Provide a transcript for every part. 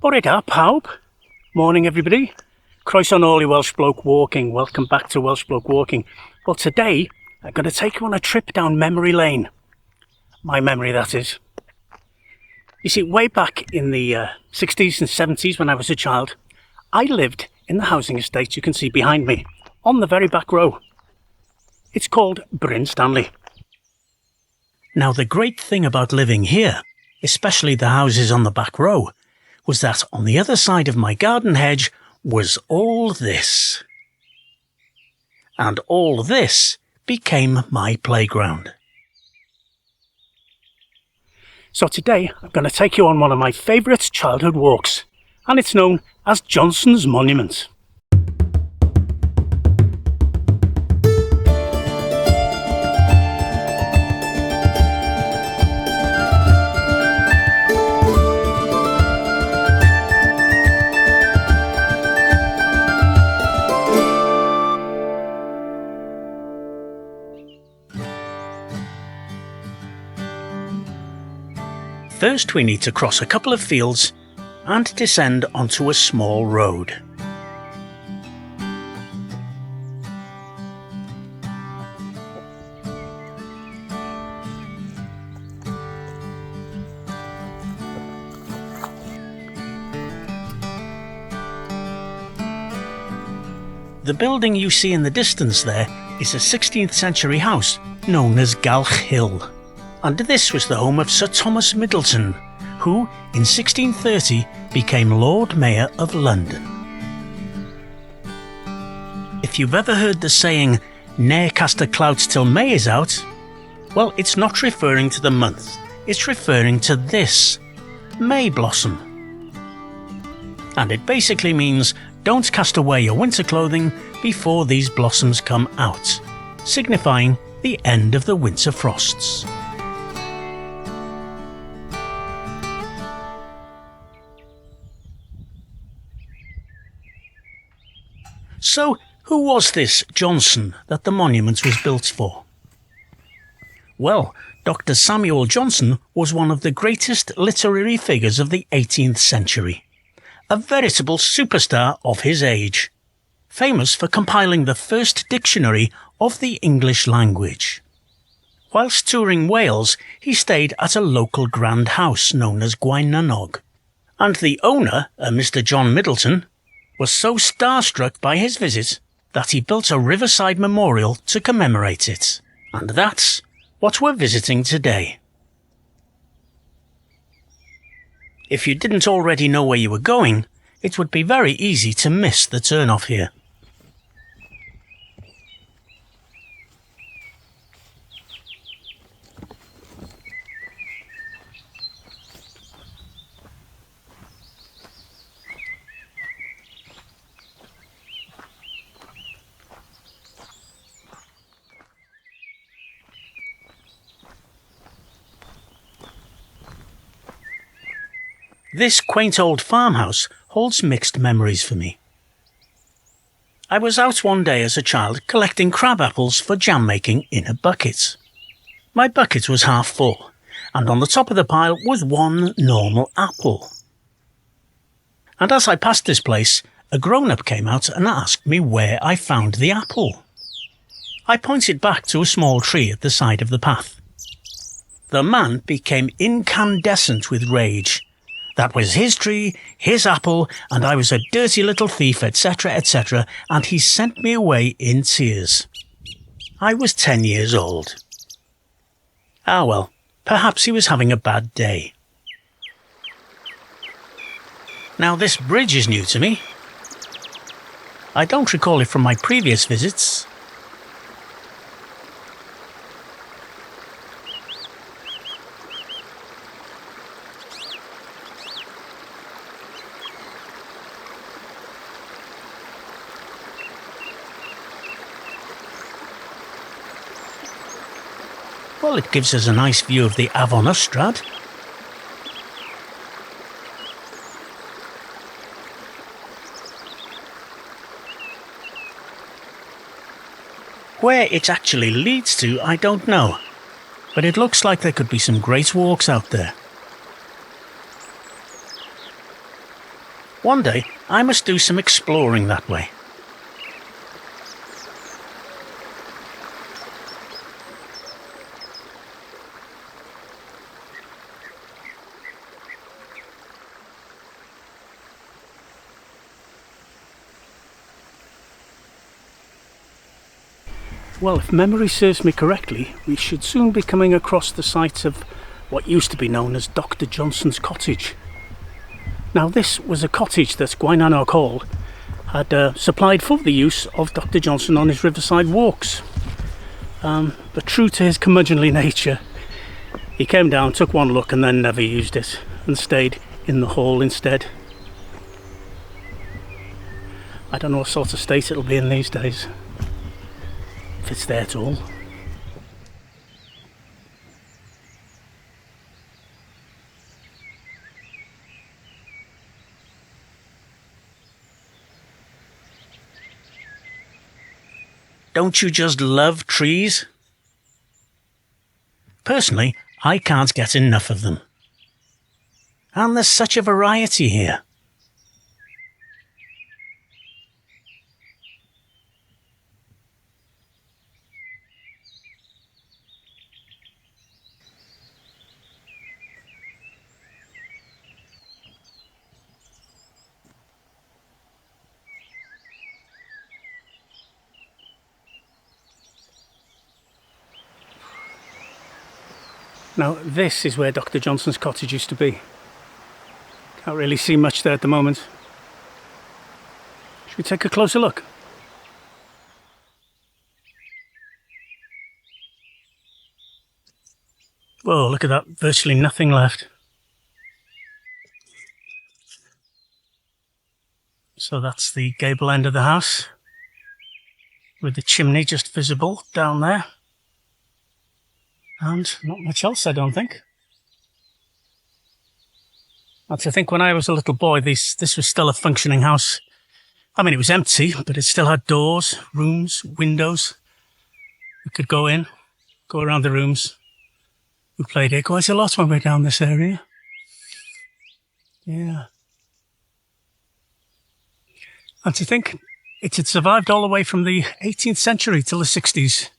Bore da pawb. Morning everybody. Croeso nôl I Welshbloke Walking. Welcome back to Welshbloke Walking. Well, today I'm going to take you on a trip down memory lane. My memory, that is. You see, way back in the 60s and 70s when I was a child, I lived in the housing estate you can see behind me, on the very back row. It's called Bryn Stanley. Now, the great thing about living here, especially the houses on the back row, was that on the other side of my garden hedge was all this. And all this became my playground. So today I'm going to take you on one of my favourite childhood walks, and it's known as Johnson's Monument. First we need to cross a couple of fields and descend onto a small road. The building you see in the distance there is a 16th century house known as Galch Hill. And this was the home of Sir Thomas Middleton, who, in 1630, became Lord Mayor of London. If you've ever heard the saying, "Ne'er cast a clout till May is out," well, it's not referring to the month, it's referring to this, May blossom. And it basically means, don't cast away your winter clothing before these blossoms come out, signifying the end of the winter frosts. So, who was this Johnson that the monument was built for? Well, Dr. Samuel Johnson was one of the greatest literary figures of the 18th century, a veritable superstar of his age, famous for compiling the first dictionary of the English language. Whilst touring Wales, he stayed at a local grand house known as Gwaenynog, and the owner, a Mr. John Middleton, was so starstruck by his visit that he built a riverside memorial to commemorate it. And that's what we're visiting today. If you didn't already know where you were going, it would be very easy to miss the turn-off here. This quaint old farmhouse holds mixed memories for me. I was out one day as a child collecting crab apples for jam making in a bucket. My bucket was half full, and on the top of the pile was one normal apple. And as I passed this place, a grown-up came out and asked me where I found the apple. I pointed back to a small tree at the side of the path. The man became incandescent with rage. That was his tree, his apple, and I was a dirty little thief, etc., etc., and he sent me away in tears. I was 10 years old. Ah well, perhaps he was having a bad day. Now this bridge is new to me. I don't recall it from my previous visits. Well, it gives us a nice view of the Afon Ystrad. Where it actually leads to, I don't know, but it looks like there could be some great walks out there. One day I must do some exploring that way. Well, if memory serves me correctly, we should soon be coming across the site of what used to be known as Dr. Johnson's cottage. Now, this was a cottage that Gwaenynog Hall had supplied for the use of Dr. Johnson on his riverside walks. But true to his curmudgeonly nature, he came down, took one look and then never used it, and stayed in the hall instead. I don't know what sort of state it'll be in these days, if it's there at all. Don't you just love trees? Personally, I can't get enough of them. And there's such a variety here. Now, this is where Dr. Johnson's cottage used to be. Can't really see much there at the moment. Should we take a closer look? Whoa, look at that. Virtually nothing left. So that's the gable end of the house, with the chimney just visible down there. And not much else, I don't think. I think when I was a little boy, this was still a functioning house. I mean, it was empty, but it still had doors, rooms, windows. We could go in, go around the rooms. We played here quite a lot when we were down this area. Yeah. And to think it had survived all the way from the 18th century till the 60s.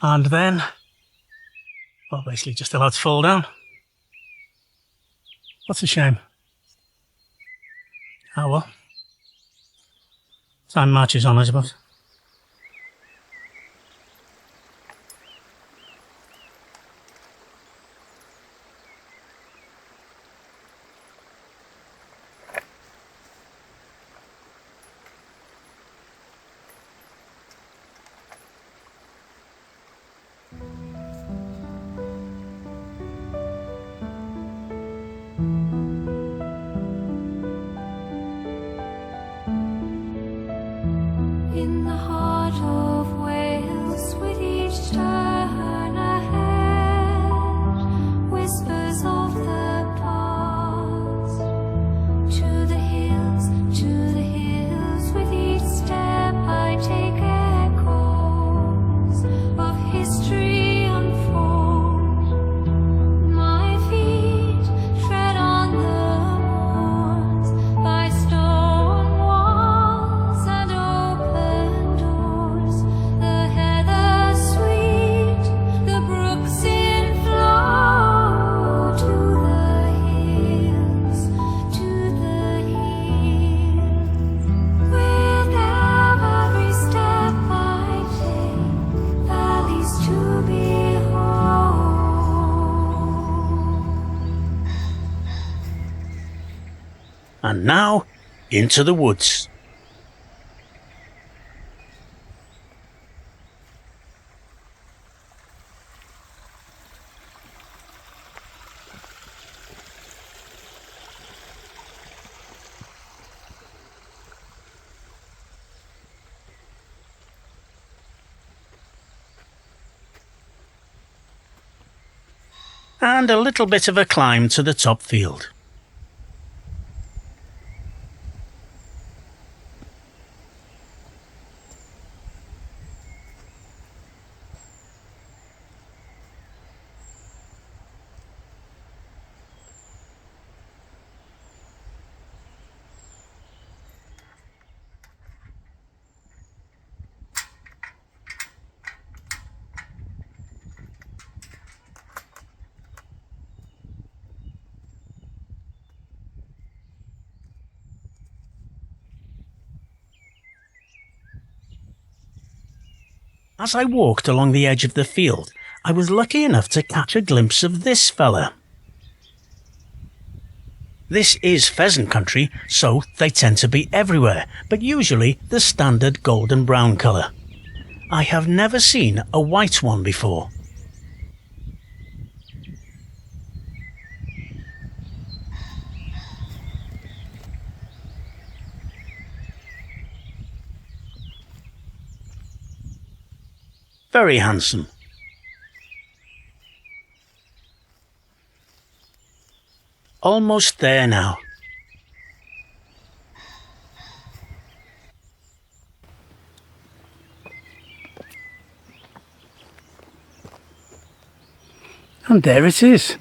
And then, well, basically just allowed to fall down. What's a shame. Oh well. Time marches on, I suppose. In the heart of Wales, with each turn ahead, whispers of the past. To the hills, with each step I take echoes of history unfold. My feet tread on the moors by stone walls and open doors. The heather sweet, the brooks in flow. To the hills, with every step I take, valleys to behold. And now, into the woods. And a little bit of a climb to the top field. As I walked along the edge of the field, I was lucky enough to catch a glimpse of this fella. This is pheasant country, so they tend to be everywhere, but usually the standard golden brown colour. I have never seen a white one before. Very handsome. Almost there now. And there it is.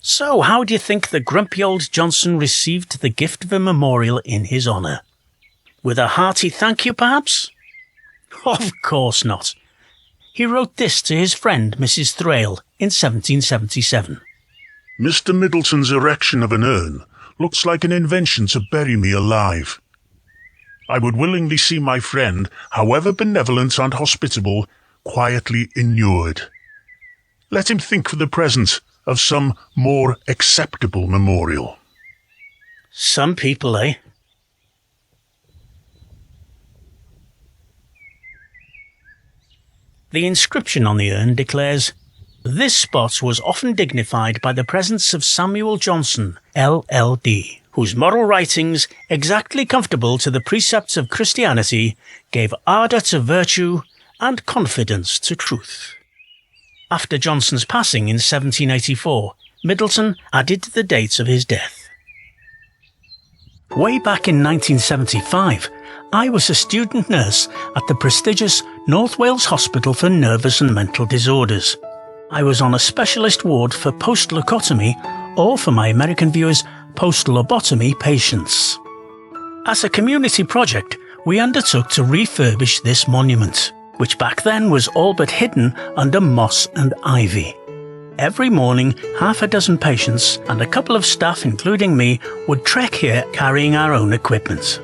So, how do you think the grumpy old Johnson received the gift of a memorial in his honour? With a hearty thank you, perhaps? Of course not. He wrote this to his friend Mrs. Thrale in 1777. Mr. Middleton's erection of an urn looks like an invention to bury me alive. I would willingly see my friend, however benevolent and hospitable, quietly inured. Let him think for the present of some more acceptable memorial. Some people, eh? The inscription on the urn declares, "This spot was often dignified by the presence of Samuel Johnson, LL.D., whose moral writings, exactly conformable to the precepts of Christianity, gave ardour to virtue and confidence to truth." After Johnson's passing in 1784, Middleton added the date of his death. Way back in 1975, I was a student nurse at the prestigious North Wales Hospital for Nervous and Mental Disorders. I was on a specialist ward for post-lobotomy, or for my American viewers, post-lobotomy patients. As a community project, we undertook to refurbish this monument, which back then was all but hidden under moss and ivy. Every morning, half a dozen patients and a couple of staff, including me, would trek here carrying our own equipment.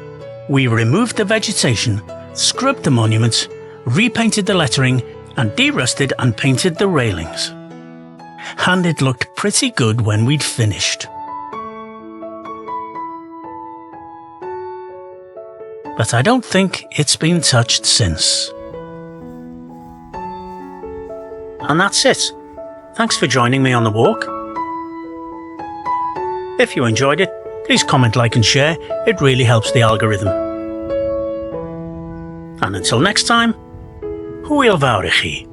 We removed the vegetation, scrubbed the monument, repainted the lettering, and de-rusted and painted the railings. And it looked pretty good when we'd finished. But I don't think it's been touched since. And that's it. Thanks for joining me on the walk. If you enjoyed it, please comment, like and share. It really helps the algorithm. And until next time, hwyl fawr i chi.